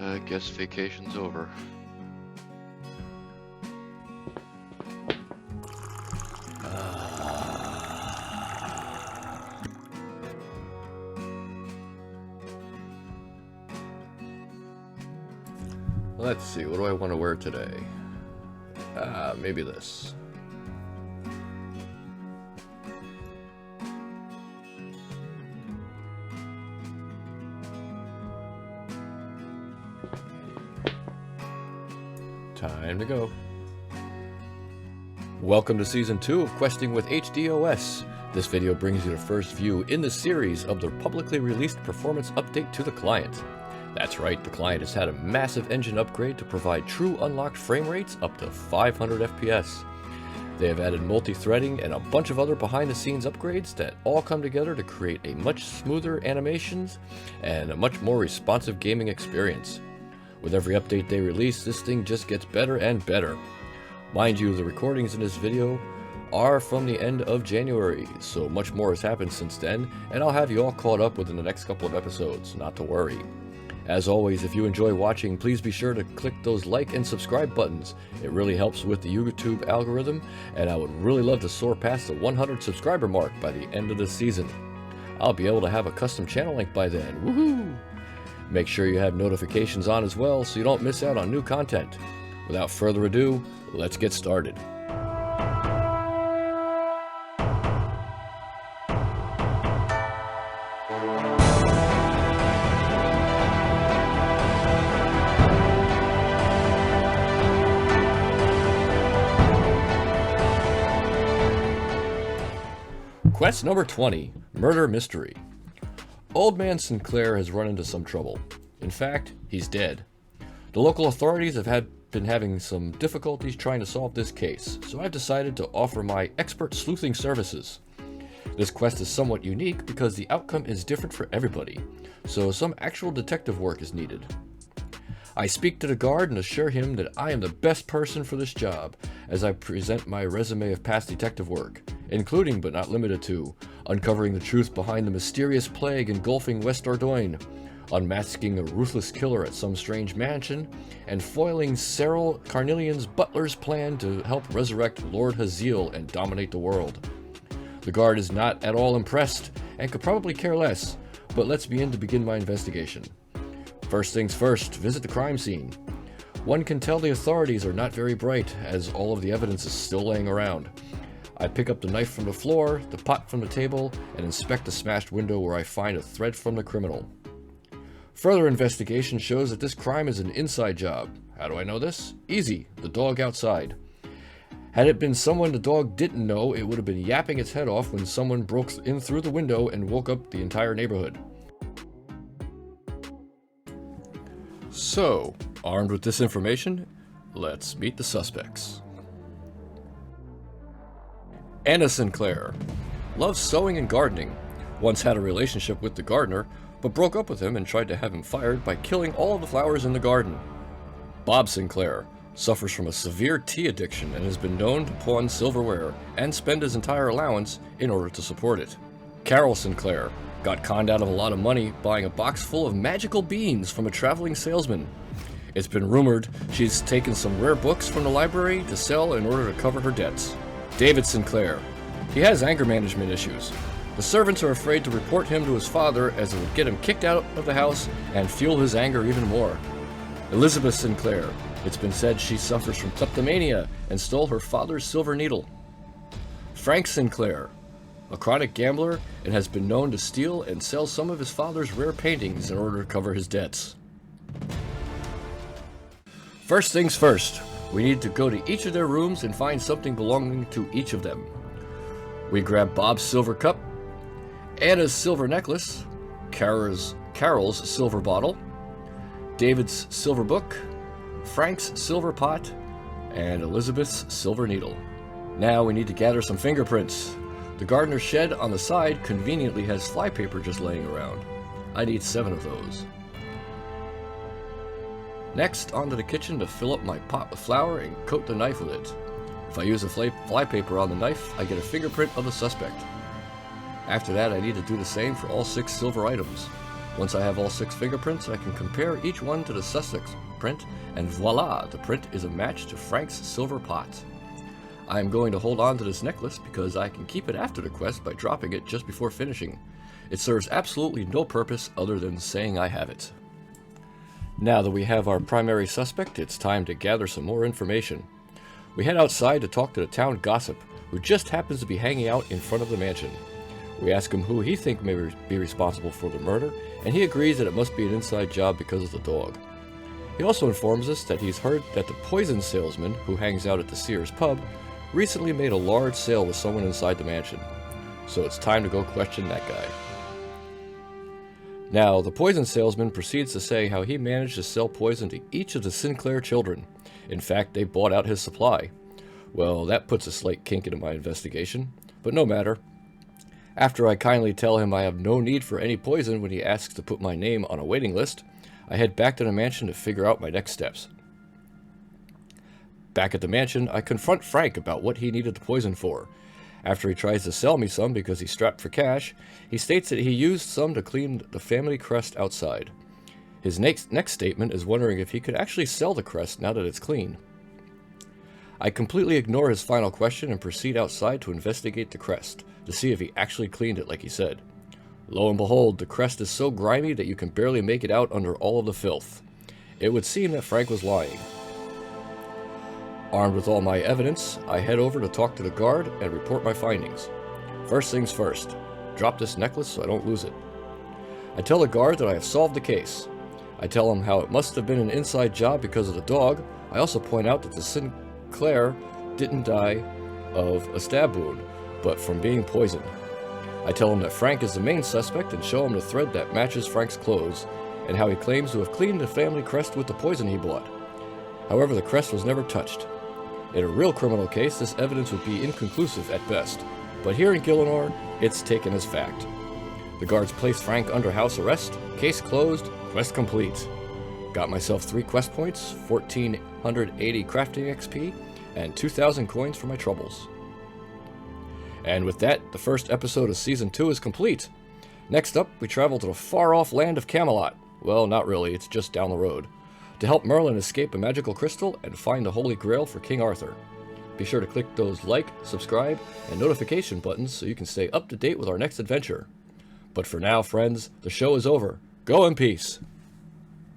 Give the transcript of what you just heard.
Guess vacation's over. Let's see, what do I want to wear today? Maybe this. Time to go. Welcome to Season 2 of Questing with HDOS. This video brings you the first view in the series of the publicly released performance update to the client. That's right, the client has had a massive engine upgrade to provide true unlocked frame rates up to 500 FPS. They have added multi-threading and a bunch of other behind-the-scenes upgrades that all come together to create a much smoother animations and a much more responsive gaming experience. With every update they release, this thing just gets better and better. Mind you, the recordings in this video are from the end of January, so much more has happened since then, and I'll have you all caught up within the next couple of episodes, not to worry. As always, if you enjoy watching, please be sure to click those like and subscribe buttons. It really helps with the YouTube algorithm, and I would really love to soar past the 100 subscriber mark by the end of the season. I'll be able to have a custom channel link by then. Woohoo! Make sure you have notifications on as well so you don't miss out on new content. Without further ado, let's get started. Quest number 20, Murder Mystery. Old Man Sinclair has run into some trouble. In fact, he's dead. The local authorities have been having some difficulties trying to solve this case, so I've decided to offer my expert sleuthing services. This quest is somewhat unique because the outcome is different for everybody, so some actual detective work is needed. I speak to the guard and assure him that I am the best person for this job, as I present my resume of past detective work, including but not limited to uncovering the truth behind the mysterious plague engulfing West Dordogne, unmasking a ruthless killer at some strange mansion, and foiling Cyril Carnelian's butler's plan to help resurrect Lord Haziel and dominate the world. The guard is not at all impressed and could probably care less, but let's begin my investigation. First things first, visit the crime scene. One can tell the authorities are not very bright, as all of the evidence is still laying around. I pick up the knife from the floor, the pot from the table, and inspect the smashed window where I find a thread from the criminal. Further investigation shows that this crime is an inside job. How do I know this? Easy, the dog outside. Had it been someone the dog didn't know, it would have been yapping its head off when someone broke in through the window and woke up the entire neighborhood. So, armed with this information, let's meet the suspects. Anna Sinclair loves sewing and gardening. Once had a relationship with the gardener, but broke up with him and tried to have him fired by killing all of the flowers in the garden. Bob Sinclair suffers from a severe tea addiction and has been known to pawn silverware and spend his entire allowance in order to support it. Carol Sinclair got conned out of a lot of money buying a box full of magical beans from a traveling salesman. It's been rumored she's taken some rare books from the library to sell in order to cover her debts. David Sinclair. He has anger management issues. The servants are afraid to report him to his father as it would get him kicked out of the house and fuel his anger even more. Elizabeth Sinclair. It's been said she suffers from kleptomania and stole her father's silver needle. Frank Sinclair. A chronic gambler and has been known to steal and sell some of his father's rare paintings in order to cover his debts. First things first, we need to go to each of their rooms and find something belonging to each of them. We grab Bob's silver cup, Anna's silver necklace, Carol's silver bottle, David's silver book, Frank's silver pot, and Elizabeth's silver needle. Now we need to gather some fingerprints. The gardener's shed on the side conveniently has flypaper just laying around. I need 7 of those. Next, onto the kitchen to fill up my pot with flour and coat the knife with it. If I use a flypaper on the knife, I get a fingerprint of the suspect. After that, I need to do the same for all 6 silver items. Once I have all 6 fingerprints, I can compare each one to the suspect's print, and voila, the print is a match to Frank's silver pot. I am going to hold on to this necklace because I can keep it after the quest by dropping it just before finishing. It serves absolutely no purpose other than saying I have it. Now that we have our primary suspect, it's time to gather some more information. We head outside to talk to the town gossip, who just happens to be hanging out in front of the mansion. We ask him who he thinks may be responsible for the murder, and he agrees that it must be an inside job because of the dog. He also informs us that he's heard that the poison salesman, who hangs out at the Sears pub, recently made a large sale with someone inside the mansion. So it's time to go question that guy. Now, the poison salesman proceeds to say how he managed to sell poison to each of the Sinclair children. In fact, they bought out his supply. Well, that puts a slight kink into my investigation, but no matter. After I kindly tell him I have no need for any poison when he asks to put my name on a waiting list, I head back to the mansion to figure out my next steps. Back at the mansion, I confront Frank about what he needed the poison for. After he tries to sell me some because he's strapped for cash, he states that he used some to clean the family crest outside. His next statement is wondering if he could actually sell the crest now that it's clean. I completely ignore his final question and proceed outside to investigate the crest, to see if he actually cleaned it like he said. Lo and behold, the crest is so grimy that you can barely make it out under all of the filth. It would seem that Frank was lying. Armed with all my evidence, I head over to talk to the guard and report my findings. First things first, drop this necklace so I don't lose it. I tell the guard that I have solved the case. I tell him how it must have been an inside job because of the dog. I also point out that the Sinclair didn't die of a stab wound, but from being poisoned. I tell him that Frank is the main suspect and show him the thread that matches Frank's clothes, and how he claims to have cleaned the family crest with the poison he bought. However, the crest was never touched. In a real criminal case, this evidence would be inconclusive at best, but here in Gillinor, it's taken as fact. The guards placed Frank under house arrest, case closed, quest complete. Got myself 3 quest points, 1,480 crafting XP, and 2,000 coins for my troubles. And with that, the first episode of Season 2 is complete. Next up, we travel to the far-off land of Camelot. Well, not really, it's just down the road, to help Merlin escape a magical crystal and find the Holy Grail for King Arthur. Be sure to click those like, subscribe, and notification buttons so you can stay up to date with our next adventure. But for now, friends, the show is over. Go in peace!